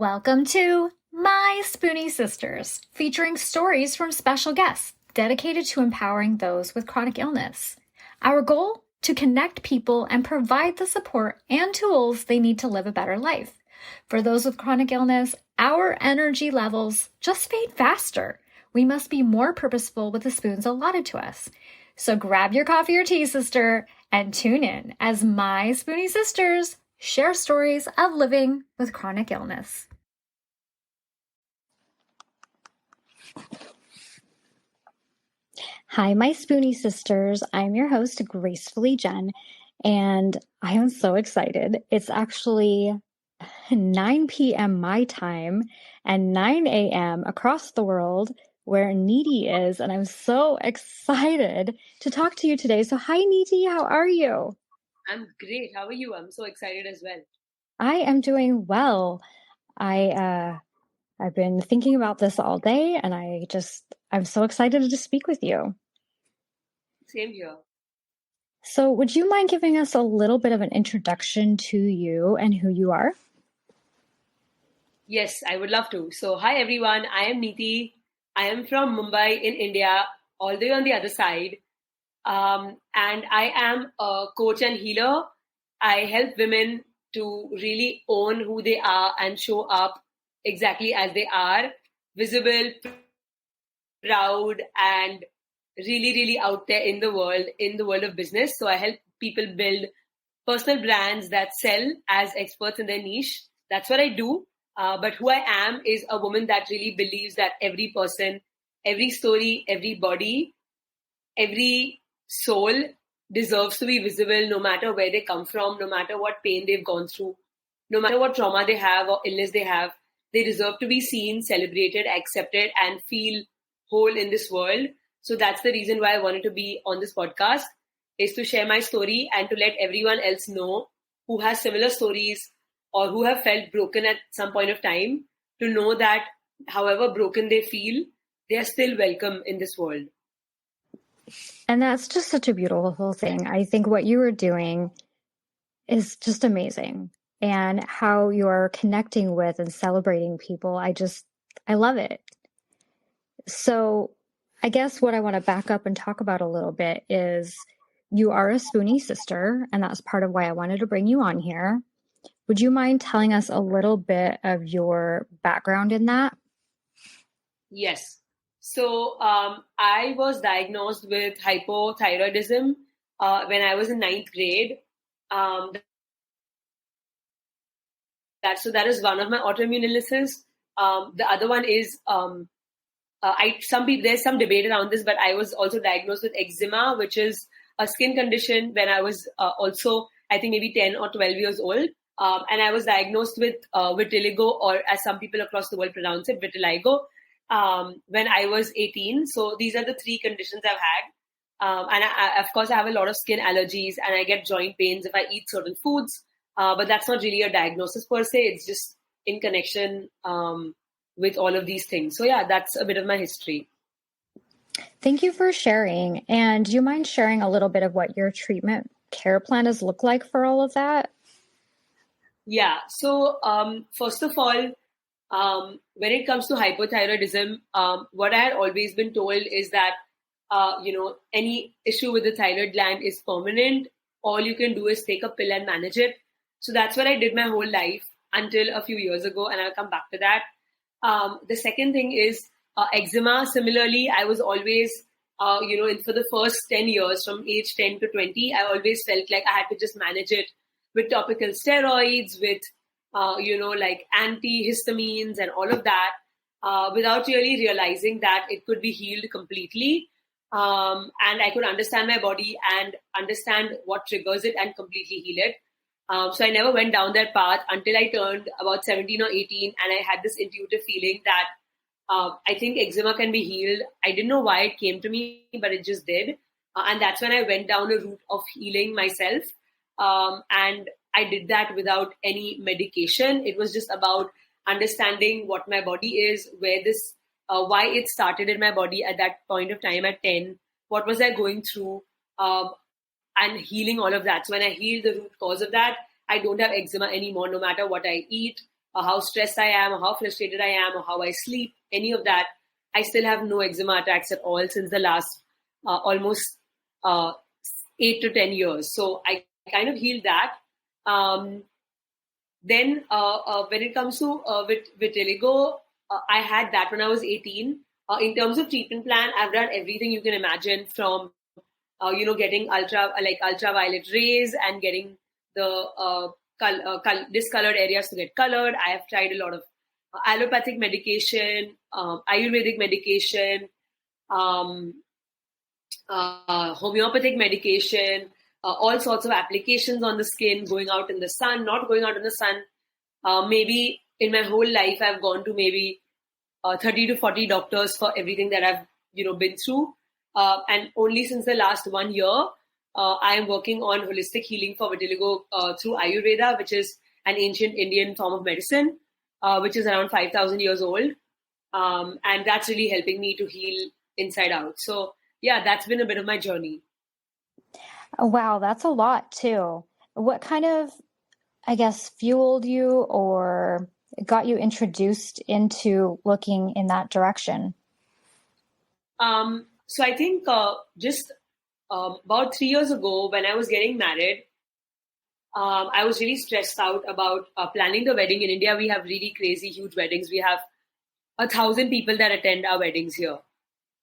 Welcome to My Spoonie Sisters, featuring stories from special guests dedicated to empowering those with chronic illness. Our goal? To connect people and provide the support and tools they need to live a better life. For those with chronic illness, our energy levels just fade faster. We must be more purposeful with the spoons allotted to us. So grab your coffee or tea, sister, and tune in as My Spoonie Sisters share stories of living with chronic illness. Hi, my Spoonie Sisters. I'm your host, Gracefully Jen, and I am so excited. It's actually 9 p.m. my time and 9 a.m. across the world where Neeti is, and I'm so excited to talk to you today. So hi, Neeti. How are you? I'm great. How are you? I'm so excited as well. I am doing well. I've been thinking about this all day, and I'm so excited to speak with you. Same here. So would you mind giving us a little bit of an introduction to you and who you are? Yes, I would love to. So, hi everyone. I am Neeti. I am from Mumbai in India, all the way on the other side. And I am a coach and healer. I help women to really own who they are and show up exactly as they are, visible, proud, and really, really out there in the world of business. So I help people build personal brands that sell as experts in their niche. That's what I do. But who I am is a woman that really believes that every person, every story, every body, every soul deserves to be visible no matter where they come from, no matter what pain they've gone through, no matter what trauma they have or illness they have. They deserve to be seen, celebrated, accepted, and feel whole in this world. So that's the reason why I wanted to be on this podcast, is to share my story and to let everyone else know who has similar stories or who have felt broken at some point of time, to know that however broken they feel, they are still welcome in this world. And that's just such a beautiful thing. I think what you are doing is just amazing, and how you're connecting with and celebrating people. I love it. So I guess what I want to back up and talk about a little bit is you are a Spoonie sister, and that's part of why I wanted to bring you on here. Would you mind telling us a little bit of your background in that? Yes. So I was diagnosed with hypothyroidism when I was in ninth grade. That is one of my autoimmune illnesses. The other one is there's some debate around this, but I was also diagnosed with eczema, which is a skin condition when I was also, I think, maybe 10 or 12 years old. And I was diagnosed with vitiligo, or as some people across the world pronounce it, vitiligo, when I was 18. So these are the three conditions I've had. And of course, I have a lot of skin allergies, and I get joint pains if I eat certain foods. But that's not really a diagnosis per se. It's just in connection with all of these things. So yeah, that's a bit of my history. Thank you for sharing. And do you mind sharing a little bit of what your treatment care plan has looked like for all of that? Yeah. So first of all, when it comes to hypothyroidism, what I had always been told is that, any issue with the thyroid gland is permanent. All you can do is take a pill and manage it. So that's what I did my whole life until a few years ago, and I'll come back to that. The second thing is eczema. Similarly, I was always, for the first 10 years, from age 10 to 20, I always felt like I had to just manage it with topical steroids, with, like antihistamines and all of that, without really realizing that it could be healed completely. And I could understand my body and understand what triggers it and completely heal it. So I never went down that path until I turned about 17 or 18, and I had this intuitive feeling that I think eczema can be healed. I didn't know why it came to me, but it just did. And that's when I went down a route of healing myself. And I did that without any medication. It was just about understanding what my body is, why it started in my body at that point of time at 10, what was I going through, and healing all of that. So when I healed the root cause of that, I don't have eczema anymore, no matter what I eat, how stressed I am, or how frustrated I am, or how I sleep, any of that, I still have no eczema attacks at all since the last almost uh, 8 to 10 years. So I kind of healed that. Um, then when it comes to vitiligo, I had that when I was 18. In terms of treatment plan, I've done everything you can imagine from getting ultraviolet rays and getting the discolored areas to get colored. I have tried a lot of allopathic medication, Ayurvedic medication, um, homeopathic medication, all sorts of applications on the skin, going out in the sun, not going out in the sun. Maybe in my whole life, I've gone to maybe 30 to 40 doctors for everything that I've been through. And only since the last 1 year, I am working on holistic healing for vitiligo through Ayurveda, which is an ancient Indian form of medicine, which is around 5,000 years old. And that's really helping me to heal inside out. So yeah, that's been a bit of my journey. Wow, that's a lot too. What kind of, I guess, fueled you or got you introduced into looking in that direction? So I think just about 3 years ago, when I was getting married, I was really stressed out about planning the wedding. In India, we have really crazy, huge weddings. We have 1,000 people that attend our weddings here,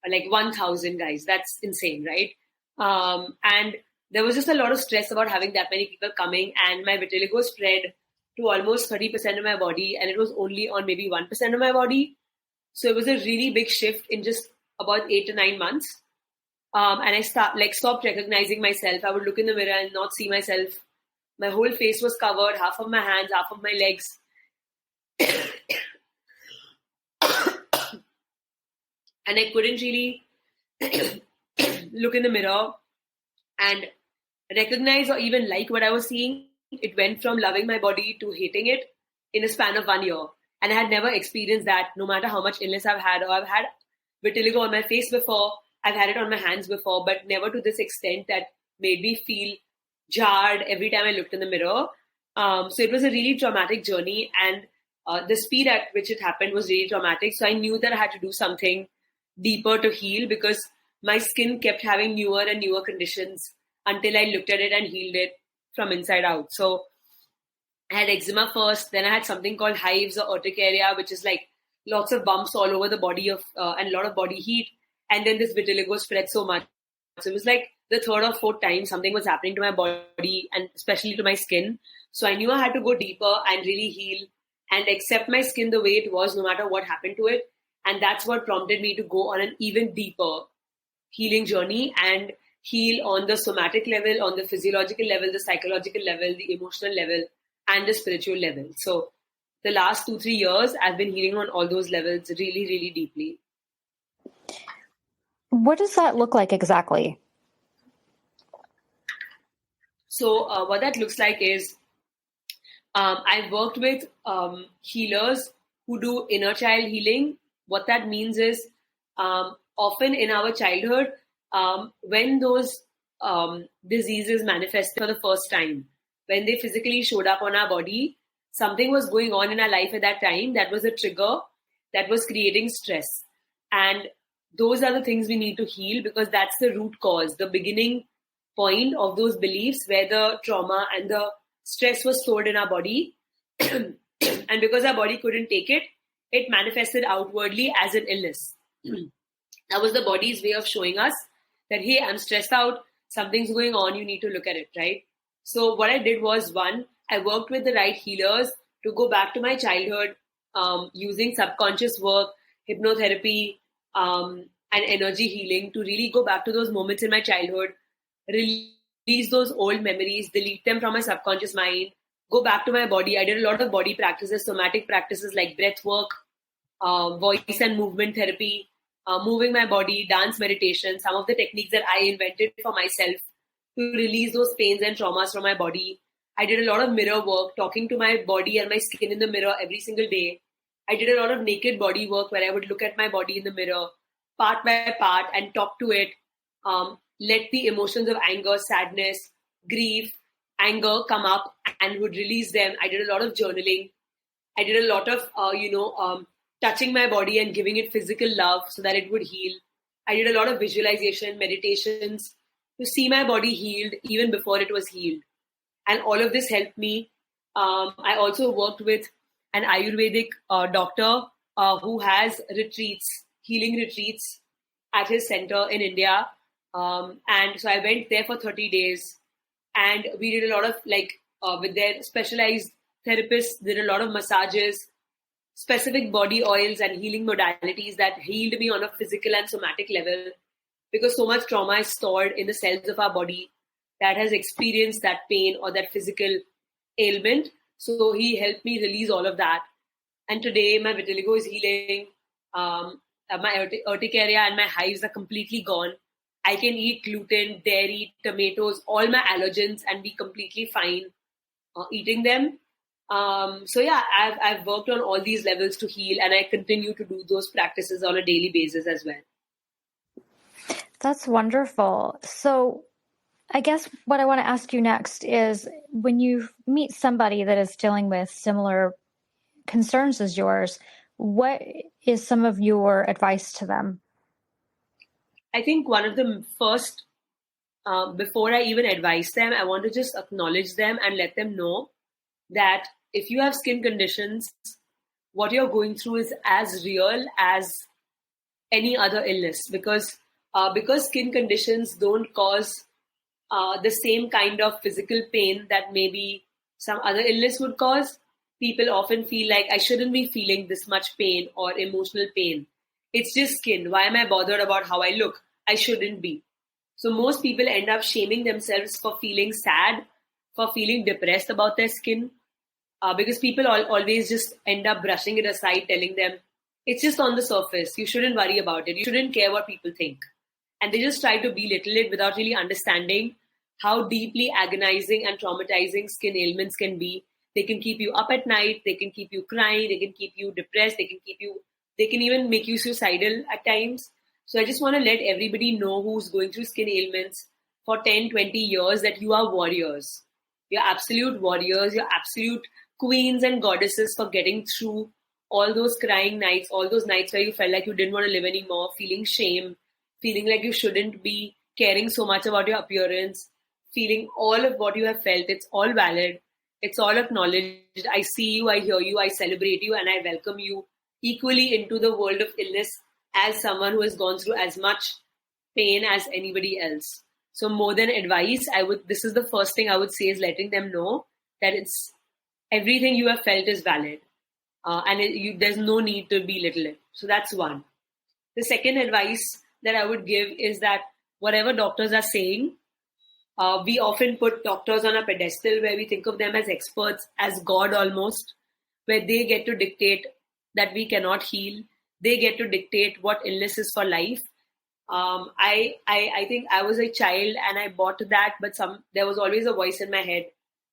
like 1,000 guys. That's insane, right? And there was just a lot of stress about having that many people coming, and my vitiligo spread to almost 30% of my body, and it was only on maybe 1% of my body. So it was a really big shift in just about 8 to 9 months. And I stopped recognizing myself. I would look in the mirror and not see myself. My whole face was covered, half of my hands, half of my legs. And I couldn't really look in the mirror and recognize or even like what I was seeing. It went from loving my body to hating it in a span of 1 year. And I had never experienced that, no matter how much illness I've had, or I've had vitiligo on my face before, I've had it on my hands before, but never to this extent that made me feel jarred every time I looked in the mirror. So it was a really traumatic journey, and the speed at which it happened was really traumatic. So I knew that I had to do something deeper to heal, because my skin kept having newer and newer conditions until I looked at it and healed it from inside out. So I had eczema first, then I had something called hives or urticaria, which is like lots of bumps all over the body and a lot of body heat. And then this vitiligo spread so much. So it was like the third or fourth time something was happening to my body and especially to my skin. So I knew I had to go deeper and really heal and accept my skin the way it was, no matter what happened to it. And that's what prompted me to go on an even deeper healing journey and heal on the somatic level, on the physiological level, the psychological level, the emotional level, and the spiritual level. So the last 2-3 years, I've been healing on all those levels really, really deeply. What does that look like exactly? So what that looks like is I've worked with healers who do inner child healing. What that means is often in our childhood, when those diseases manifest for the first time, when they physically showed up on our body, something was going on in our life at that time that was a trigger that was creating stress. And those are the things we need to heal, because that's the root cause, the beginning point of those beliefs where the trauma and the stress was stored in our body. And because our body couldn't take it, it manifested outwardly as an illness. That was the body's way of showing us that, hey, I'm stressed out, something's going on, you need to look at it, right? So what I did was, one, I worked with the right healers to go back to my childhood using subconscious work, hypnotherapy, and energy healing to really go back to those moments in my childhood, release those old memories, delete them from my subconscious mind, go back to my body. I did a lot of body practices, somatic practices like breath work, voice and movement therapy, moving my body, dance meditation, some of the techniques that I invented for myself to release those pains and traumas from my body. I did a lot of mirror work, talking to my body and my skin in the mirror every single day. I did a lot of naked body work where I would look at my body in the mirror, part by part, and talk to it. Let the emotions of anger, sadness, grief, anger come up and would release them. I did a lot of journaling. I did a lot of, touching my body and giving it physical love so that it would heal. I did a lot of visualization, meditations to see my body healed even before it was healed. And all of this helped me. I also worked with an Ayurvedic doctor who has retreats, healing retreats at his center in India. And so I went there for 30 days and we did a lot of with their specialized therapists, did a lot of massages, specific body oils and healing modalities that healed me on a physical and somatic level because so much trauma is stored in the cells of our body that has experienced that pain or that physical ailment. So he helped me release all of that. And today my vitiligo is healing. My urticaria and my hives are completely gone. I can eat gluten, dairy, tomatoes, all my allergens and be completely fine eating them. I've worked on all these levels to heal and I continue to do those practices on a daily basis as well. That's wonderful. So I guess what I want to ask you next is when you meet somebody that is dealing with similar concerns as yours, what is some of your advice to them? I think one of the first, before I even advise them, I want to just acknowledge them and let them know that if you have skin conditions, what you're going through is as real as any other illness because skin conditions don't cause the same kind of physical pain that maybe some other illness would cause. People often feel like I shouldn't be feeling this much pain or emotional pain. It's just skin. Why am I bothered about how I look? I shouldn't be. So most people end up shaming themselves for feeling sad, for feeling depressed about their skin, because people always just end up brushing it aside, telling them, it's just on the surface. You shouldn't worry about it. You shouldn't care what people think. And they just try to belittle it without really understanding how deeply agonizing and traumatizing skin ailments can be. They can keep you up at night. They can keep you crying. They can keep you depressed. They can even make you suicidal at times. So I just want to let everybody know who's going through skin ailments for 10, 20 years that you are warriors. You're absolute warriors. You're absolute queens and goddesses for getting through all those crying nights, all those nights where you felt like you didn't want to live anymore, feeling shame, feeling like you shouldn't be caring so much about your appearance, feeling all of what you have felt. It's all valid. It's all acknowledged. I see you, I hear you, I celebrate you, and I welcome you equally into the world of illness as someone who has gone through as much pain as anybody else. So more than advice, this is the first thing I would say is letting them know that it's everything you have felt is valid. There's no need to belittle it. So that's one. The second advice that I would give is that whatever doctors are saying, we often put doctors on a pedestal where we think of them as experts, as God almost, where they get to dictate that we cannot heal. They get to dictate what illness is for life. I think I was a child and I bought that, but there was always a voice in my head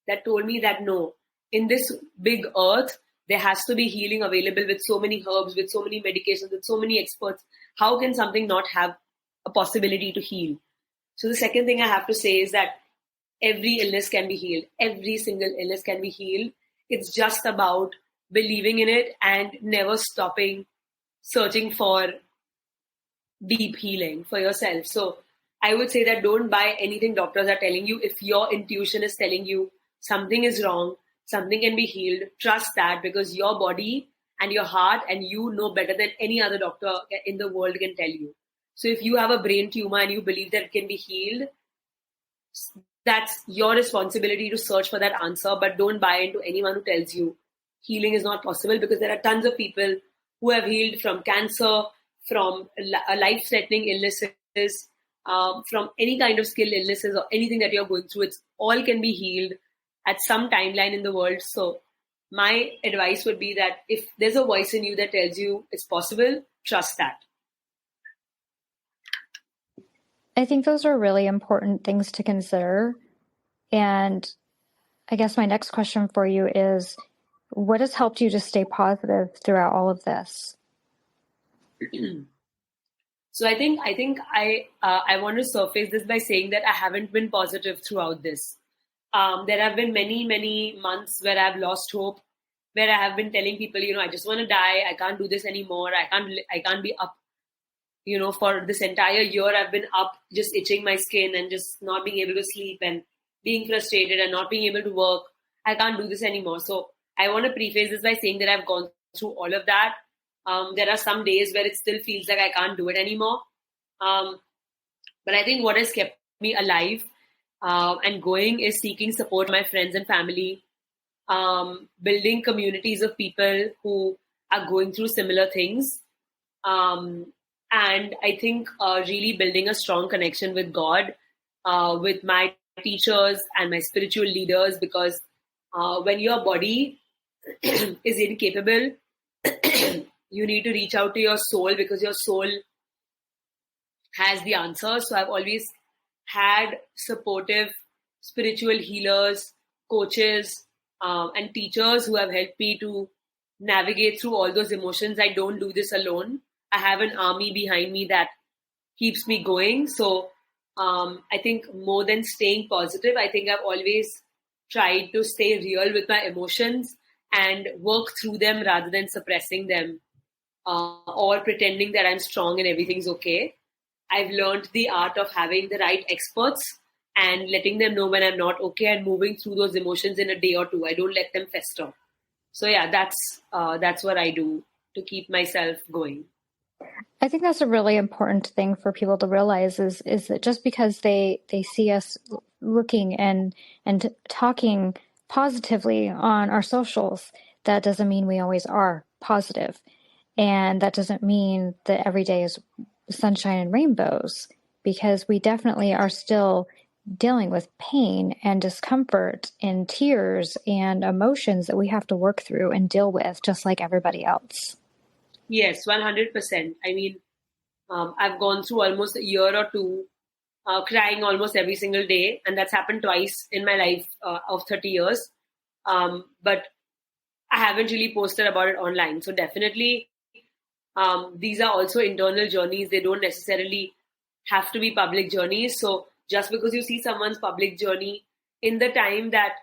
that told me that no, in this big earth, there has to be healing available with so many herbs, with so many medications, with so many experts. How can something not have a possibility to heal? So the second thing I have to say is that every illness can be healed. Every single illness can be healed. It's just about believing in it and never stopping searching for deep healing for yourself. So I would say that don't buy anything doctors are telling you. If your intuition is telling you something is wrong, something can be healed, trust that because your body and your heart and you know better than any other doctor in the world can tell you. So if you have a brain tumor and you believe that it can be healed, that's your responsibility to search for that answer, but don't buy into anyone who tells you healing is not possible because there are tons of people who have healed from cancer, from life-threatening illnesses, from any kind of skill illnesses or anything that you're going through. It's all can be healed at some timeline in the world. So my advice would be that if there's a voice in you that tells you it's possible, trust that. I think those are really important things to consider. And I guess my next question for you is, what has helped you to stay positive throughout all of this? So I think I want to surface this by saying that I haven't been positive throughout this. There have been many months where I've lost hope. where I have been telling people, I just want to die. I can't do this anymore. I can't be up, for this entire year. I've been up just itching my skin and just not being able to sleep and being frustrated and not being able to work. I can't do this anymore. So I want to preface this by saying that I've gone through all of that. There are some days where it still feels like I can't do it anymore. But I think what has kept me alive and going is seeking support from my friends and family, building communities of people who are going through similar things. And I think really building a strong connection with God, with my teachers and my spiritual leaders, because when your body is incapable, you need to reach out to your soul, because your soul has the answer. So I've always had supportive spiritual healers, coaches, and teachers who have helped me to navigate through all those emotions. I don't do this alone. I have an army behind me that keeps me going. So I think more than staying positive, I think I've always tried to stay real with my emotions and work through them rather than suppressing them or pretending that I'm strong and everything's okay. I've learned the art of having the right experts and letting them know when I'm not okay and moving through those emotions in a day or two. I don't let them fester. So yeah, that's what I do to keep myself going. I think that's a really important thing for people to realize is that just because they see us looking and talking positively on our socials, that doesn't mean we always are positive. And that doesn't mean that every day is sunshine and rainbows, because we definitely are still dealing with pain and discomfort and tears and emotions that we have to work through and deal with just like everybody else. Yes, 100%. I mean, I've gone through almost a year or two crying almost every single day, and that's happened twice in my life of 30 years. But I haven't really posted about it online. So definitely, these are also internal journeys. They don't necessarily have to be public journeys. So just because you see someone's public journey in the time that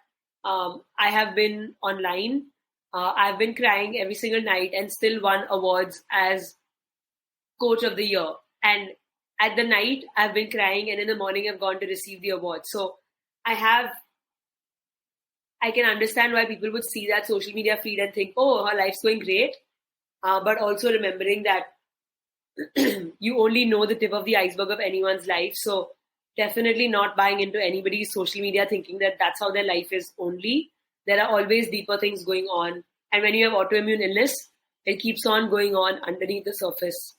I have been online, I've been crying every single night and still won awards as coach of the year. And at the night, I've been crying, and in the morning, I've gone to receive the award. So I can understand why people would see that social media feed and think, oh, her life's going great. But also remembering that you only know the tip of the iceberg of anyone's life. So definitely not buying into anybody's social media thinking that that's how their life is only. There are always deeper things going on. And when you have autoimmune illness, it keeps on going on underneath the surface.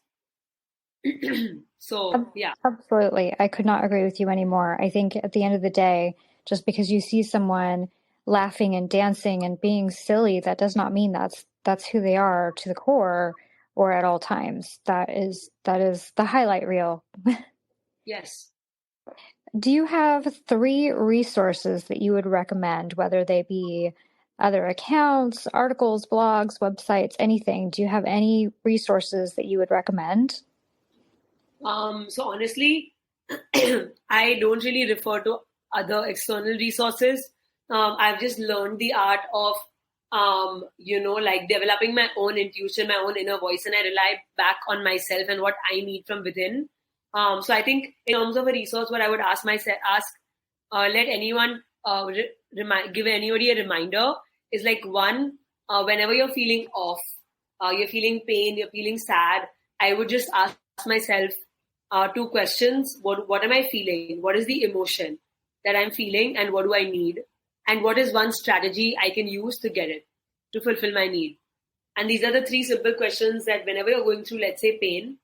So, yeah. Absolutely. I could not agree with you anymore. I think at the end of the day, just because you see someone laughing and dancing and being silly, that does not mean that's who they are to the core or at all times. That is the highlight reel. Yes. Do you have 3 resources that you would recommend, whether they be other accounts, articles, blogs, websites, anything? Do you have any resources that you would recommend? So honestly, I don't really refer to other external resources. I've just learned the art of, like developing my own intuition, my own inner voice, and I rely back on myself and what I need from within. So I think in terms of a resource, what I would let anyone give anybody a reminder is like one, whenever you're feeling off, you're feeling pain, you're feeling sad, I would just ask myself 2 questions. What am I feeling? What is the emotion that I'm feeling, and what do I need? And what is one strategy I can use to get it, to fulfill my need? And these are the 3 simple questions that whenever you're going through, let's say, pain,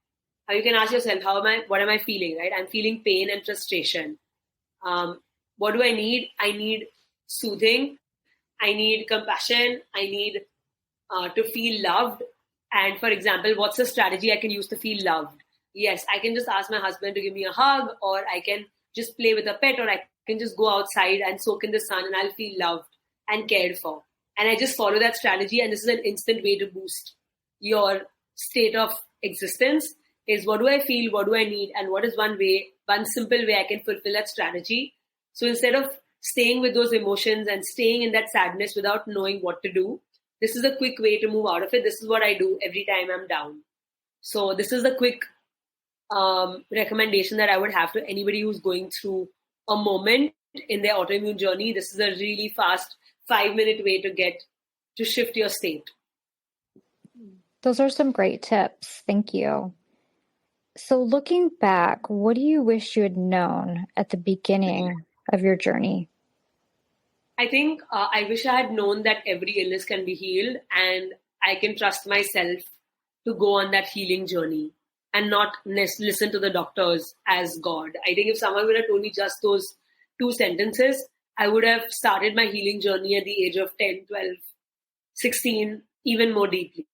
you can ask yourself, what am I feeling, right? I'm feeling pain and frustration. What do I need? I need soothing. I need compassion. I need to feel loved. And for example, what's a strategy I can use to feel loved? Yes, I can just ask my husband to give me a hug, or I can just play with a pet, or I can just go outside and soak in the sun, and I'll feel loved and cared for. And I just follow that strategy, and this is an instant way to boost your state of existence. Is what do I feel, what do I need, and what is one simple way I can fulfill that strategy. So instead of staying with those emotions and staying in that sadness without knowing what to do, this is a quick way to move out of it. This is what I do every time I'm down. So this is the quick recommendation that I would have to anybody who's going through a moment in their autoimmune journey. This is a really fast 5-minute way to shift your state. Those are some great tips. Thank you. So looking back, what do you wish you had known at the beginning of your journey? I think I wish I had known that every illness can be healed, and I can trust myself to go on that healing journey and not listen to the doctors as God. I think if someone would have told me just those 2 sentences, I would have started my healing journey at the age of 10, 12, 16, even more deeply.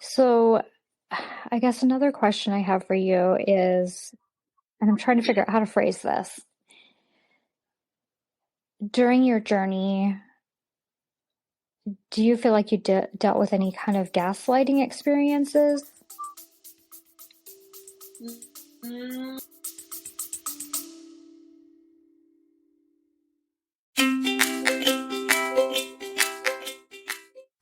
So I guess another question I have for you is, and I'm trying to figure out how to phrase this. During your journey, do you feel like you dealt with any kind of gaslighting experiences?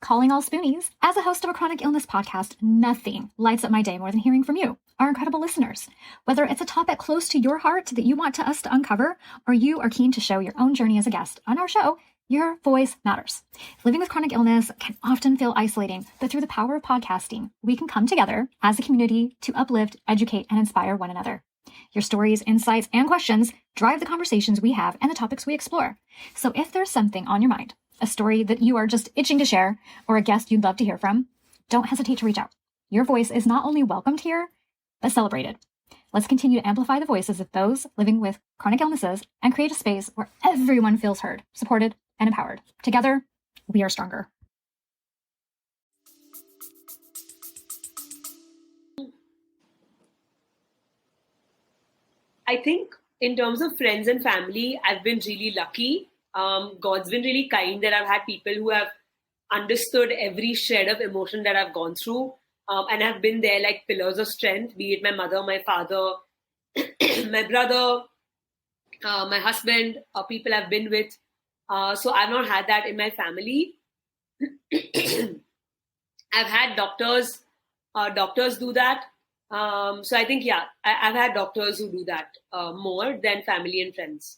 Calling all Spoonies. As a host of a chronic illness podcast, nothing lights up my day more than hearing from you, our incredible listeners. Whether it's a topic close to your heart that you want us to uncover, or you are keen to show your own journey as a guest on our show, your voice matters. Living with chronic illness can often feel isolating, but through the power of podcasting, we can come together as a community to uplift, educate, and inspire one another. Your stories, insights, and questions drive the conversations we have and the topics we explore. So if there's something on your mind, a story that you are just itching to share, or a guest you'd love to hear from, don't hesitate to reach out. Your voice is not only welcomed here, but celebrated. Let's continue to amplify the voices of those living with chronic illnesses and create a space where everyone feels heard, supported, and empowered. Together, we are stronger. I think in terms of friends and family, I've been really lucky. God's been really kind that I've had people who have understood every shred of emotion that I've gone through, and have been there like pillars of strength, be it my mother, my father, my brother, my husband, people I've been with. So I've not had that in my family. I've had doctors do that. So I think, I've had doctors who do that more than family and friends.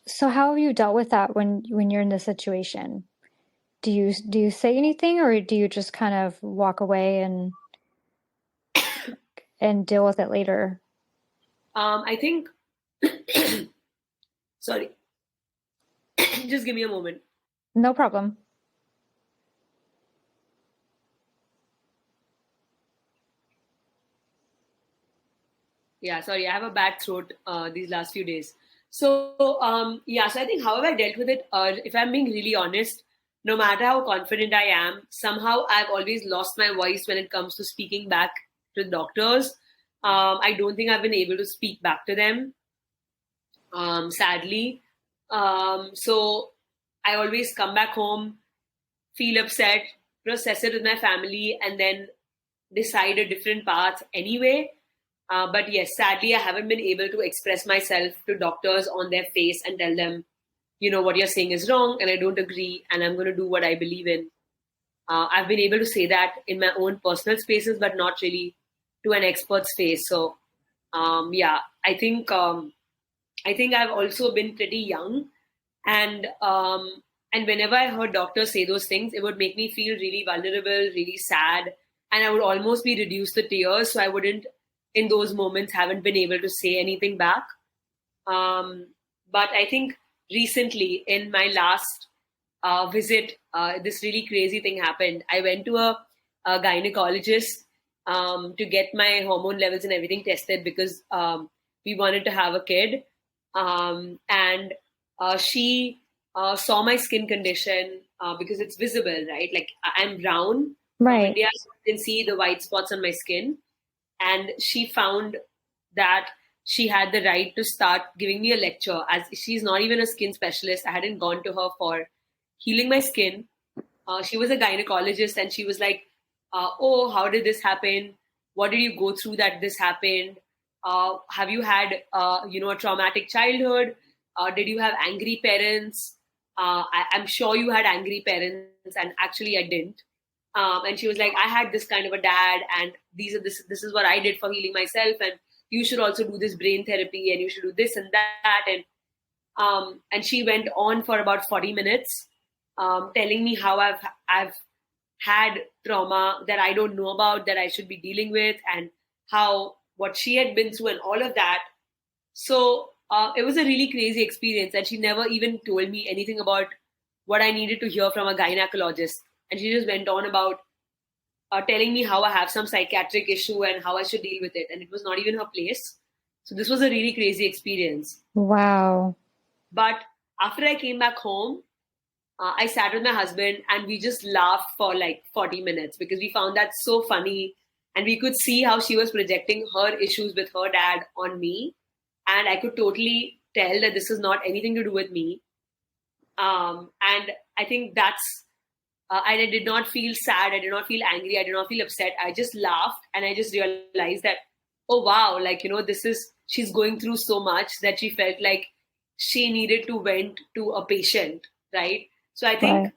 So how have you dealt with that when you're in this situation? Do you say anything, or do you just kind of walk away and deal with it later? I think, sorry, just give me a moment. No problem. Yeah, sorry, I have a bad throat these last few days. So, so I think how have I dealt with it? If I'm being really honest, no matter how confident I am, somehow I've always lost my voice when it comes to speaking back to doctors. I don't think I've been able to speak back to them, sadly. So I always come back home, feel upset, process it with my family, and then decide a different path anyway. But yes, sadly, I haven't been able to express myself to doctors on their face and tell them, what you're saying is wrong and I don't agree and I'm going to do what I believe in. I've been able to say that in my own personal spaces, but not really to an expert's face. So, I think I've also been pretty young, and whenever I heard doctors say those things, it would make me feel really vulnerable, really sad, and I would almost be reduced to tears. So I wouldn't, in those moments, haven't been able to say anything back. But I think recently, in my last visit, this really crazy thing happened. I went to a gynecologist to get my hormone levels and everything tested because we wanted to have a kid. And she saw my skin condition because it's visible, right? Like I'm brown. Right. From India, so you can see the white spots on my skin. And she found that she had the right to start giving me a lecture, as she's not even a skin specialist. I hadn't gone to her for healing my skin. She was a gynecologist, and she was like, oh, how did this happen? What did you go through that this happened? Have you had, a traumatic childhood? Did you have angry parents? I'm sure you had angry parents, and actually I didn't. And she was like, I had this kind of a dad, and this is what I did for healing myself, and you should also do this brain therapy, and you should do this and that, and she went on for about 40 minutes, telling me how I've had trauma that I don't know about, that I should be dealing with, and how what she had been through and all of that. So it was a really crazy experience, and she never even told me anything about what I needed to hear from a gynecologist. And she just went on about telling me how I have some psychiatric issue and how I should deal with it. And it was not even her place. So this was a really crazy experience. Wow. But after I came back home, I sat with my husband and we just laughed for like 40 minutes because we found that so funny. And we could see how she was projecting her issues with her dad on me. And I could totally tell that this is not anything to do with me. And I think I did not feel sad. I did not feel angry. I did not feel upset. I just laughed and I just realized that, oh, wow, she's going through so much that she felt like she needed to vent to a patient, right? So I think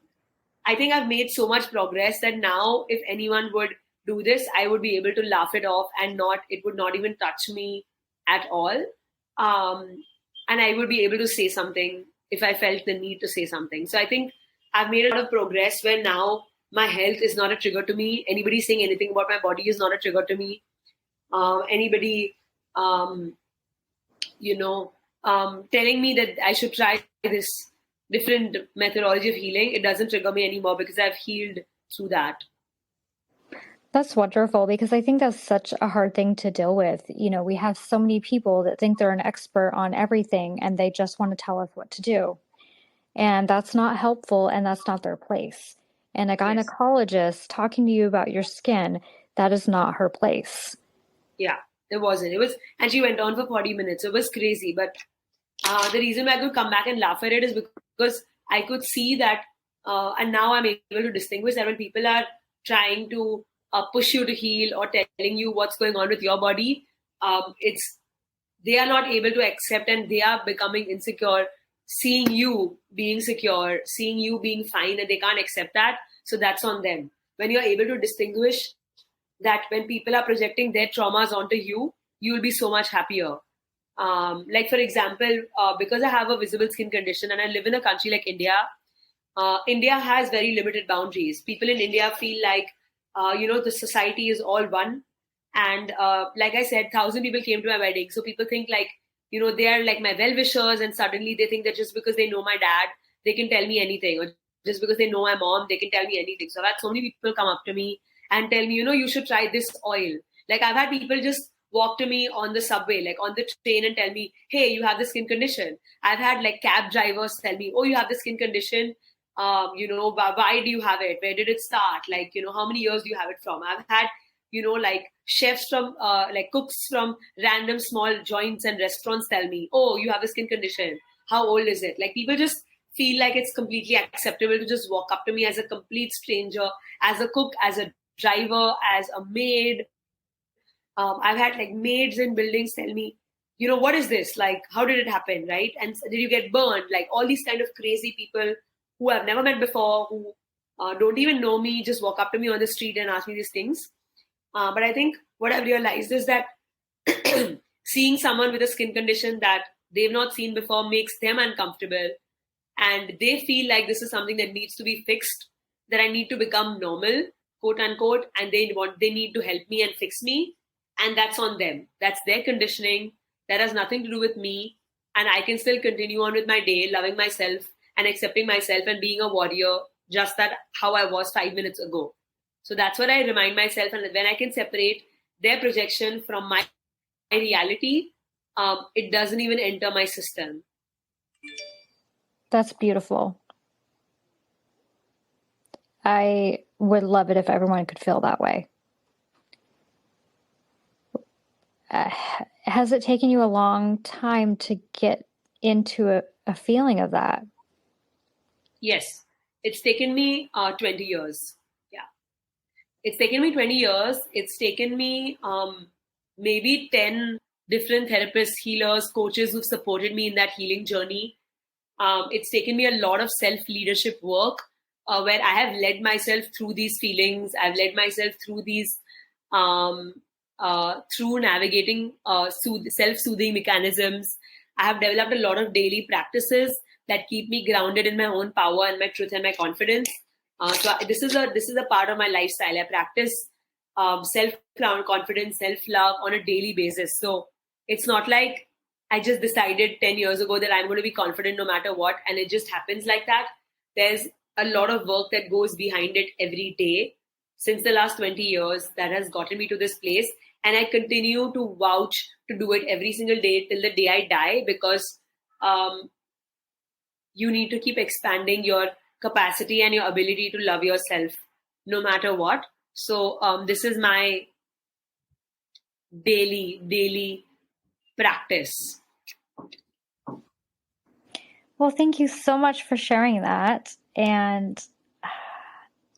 I've made so much progress that now if anyone would do this, I would be able to laugh it off and it would not even touch me at all. And I would be able to say something if I felt the need to say something. So I think I've made a lot of progress where now my health is not a trigger to me. Anybody saying anything about my body is not a trigger to me. Anybody, telling me that I should try this different methodology of healing, it doesn't trigger me anymore because I've healed through that. That's wonderful, because I think that's such a hard thing to deal with. You know, we have so many people that think they're an expert on everything and they just want to tell us what to do. And that's not helpful and that's not their place. And a gynecologist talking to you about your skin, that is not her place. Yeah, it wasn't. And she went on for 40 minutes. It was crazy. But the reason why I could come back and laugh at it is because I could see that, and now I'm able to distinguish that when people are trying to push you to heal or telling you what's going on with your body, they are not able to accept and they are becoming insecure, seeing you being secure, seeing you being fine, and they can't accept that. So that's on them. When you're able to distinguish that when people are projecting their traumas onto you, you will be so much happier. Like, for example, because I have a visible skin condition and I live in a country like India, India has very limited boundaries. People in India feel like, the society is all one. And like I said, 1,000 people came to my wedding. So people think like, they are like my well-wishers, and suddenly they think that just because they know my dad, they can tell me anything. Or just because they know my mom, they can tell me anything. So I've had so many people come up to me and tell me, you should try this oil. Like, I've had people just walk to me on the subway, like on the train, and tell me, hey, you have this skin condition. I've had like cab drivers tell me, oh, you have this skin condition. Why do you have it? Where did it start? Like, how many years do you have it from? I've had, like chefs from, like cooks from random small joints and restaurants tell me, oh, you have a skin condition. How old is it? Like, people just feel like it's completely acceptable to just walk up to me as a complete stranger, as a cook, as a driver, as a maid. I've had like maids in buildings tell me, what is this? Like, how did it happen? Right? And did you get burned? Like, all these kind of crazy people who I've never met before, who don't even know me, just walk up to me on the street and ask me these things. But I think what I've realized is that seeing someone with a skin condition that they've not seen before makes them uncomfortable, and they feel like this is something that needs to be fixed, that I need to become normal, quote unquote, and they need to help me and fix me. And that's on them. That's their conditioning. That has nothing to do with me. And I can still continue on with my day, loving myself and accepting myself and being a warrior, just that how I was 5 minutes ago. So that's what I remind myself. And when I can separate their projection from my reality, it doesn't even enter my system. That's beautiful. I would love it if everyone could feel that way. Has it taken you a long time to get into a feeling of that? Yes. It's taken me 20 years. Yeah. It's taken me 20 years. It's taken me maybe 10 different therapists, healers, coaches who've supported me in that healing journey. It's taken me a lot of self-leadership work where I have led myself through these feelings. I've led myself through these, through navigating self-soothing mechanisms. I have developed a lot of daily practices that keep me grounded in my own power and my truth and my confidence. This is a part of my lifestyle. I practice self confidence, self love on a daily basis. So it's not like I just decided 10 years ago that I'm going to be confident no matter what, and it just happens like that. There's a lot of work that goes behind it every day since the last 20 years that has gotten me to this place. And I continue to vouch to do it every single day till the day I die, because you need to keep expanding your capacity and your ability to love yourself no matter what. So this is my daily practice. Well, thank you so much for sharing that. And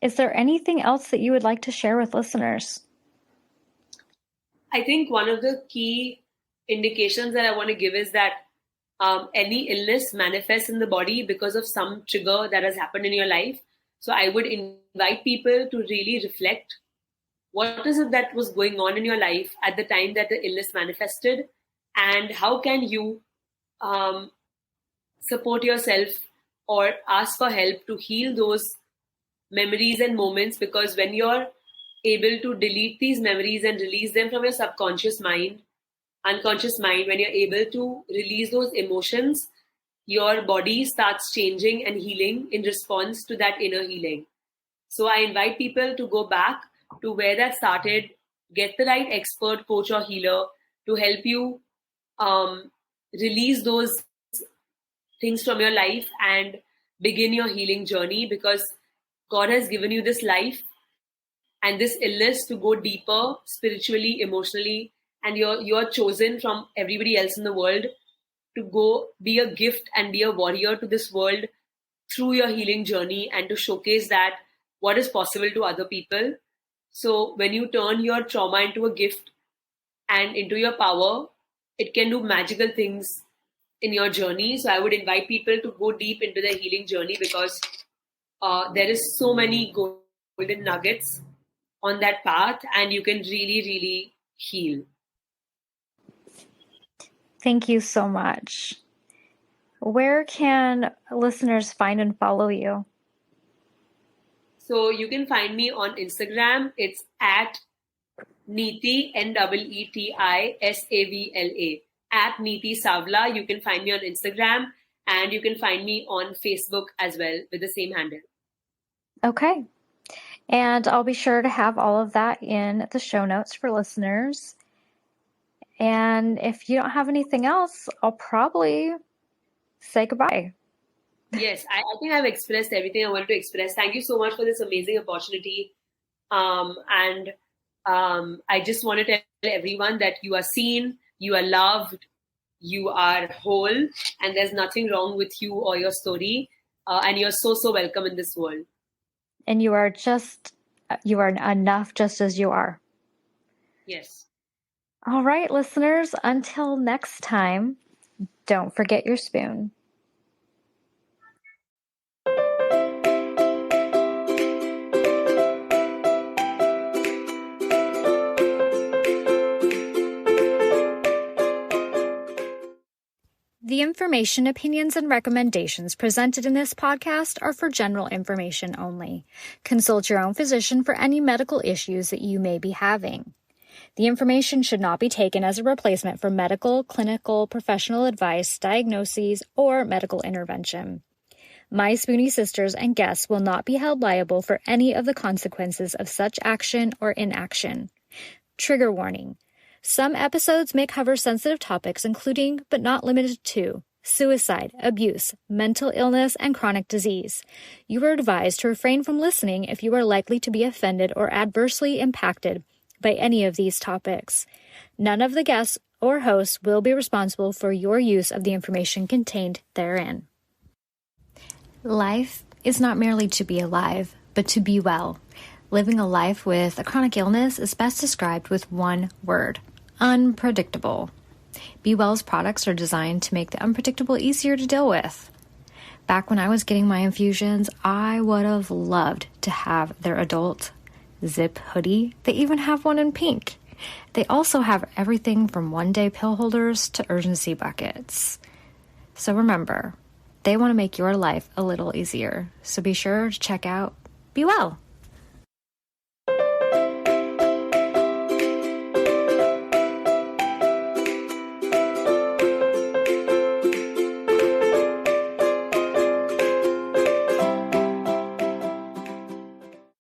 is there anything else that you would like to share with listeners? I think one of the key indications that I want to give is that any illness manifests in the body because of some trigger that has happened in your life. So I would invite people to really reflect, what is it that was going on in your life at the time that the illness manifested, and how can you support yourself or ask for help to heal those memories and moments. Because when you're able to delete these memories and release them from your subconscious mind, unconscious mind, when you're able to release those emotions, your body starts changing and healing in response to that inner healing. So I invite people to go back to where that started, get the right expert, coach, or healer to help you release those things from your life and begin your healing journey, because God has given you this life and this illness to go deeper spiritually, emotionally, and you're chosen from everybody else in the world to go be a gift and be a warrior to this world through your healing journey, and to showcase that what is possible to other people. So when you turn your trauma into a gift and into your power, it can do magical things in your journey. So I would invite people to go deep into their healing journey, because there is so many golden nuggets on that path, and you can really heal. Thank you so much. Where can listeners find and follow you? So you can find me on Instagram. It's at Neeti, NEETI at Neeti Savla. You can find me on Instagram, and you can find me on Facebook as well with the same handle. Okay. And I'll be sure to have all of that in the show notes for listeners. And if you don't have anything else, I'll probably say goodbye. Yes, I think I've expressed everything I wanted to express. Thank you so much for this amazing opportunity. And I just want to tell everyone that you are seen, you are loved, you are whole, and there's nothing wrong with you or your story. And you're so welcome in this world. And you are enough just as you are. Yes. All right, listeners, until next time, don't forget your spoon. The information, opinions, and recommendations presented in this podcast are for general information only. Consult your own physician for any medical issues that you may be having. The information should not be taken as a replacement for medical, clinical, professional advice, diagnoses, or medical intervention. My Spoonie sisters and guests will not be held liable for any of the consequences of such action or inaction. Trigger warning. Some episodes may cover sensitive topics including, but not limited to, suicide, abuse, mental illness, and chronic disease. You are advised to refrain from listening if you are likely to be offended or adversely impacted by any of these topics. None of the guests or hosts will be responsible for your use of the information contained therein. Life is not merely to be alive, but to be well. Living a life with a chronic illness is best described with one word: unpredictable. Be Well's products are designed to make the unpredictable easier to deal with. Back when I was getting my infusions, I would have loved to have their adult zip hoodie. They even have one in pink. They also have everything from one-day pill holders to urgency buckets. So remember, they want to make your life a little easier. So be sure to check out Be Well.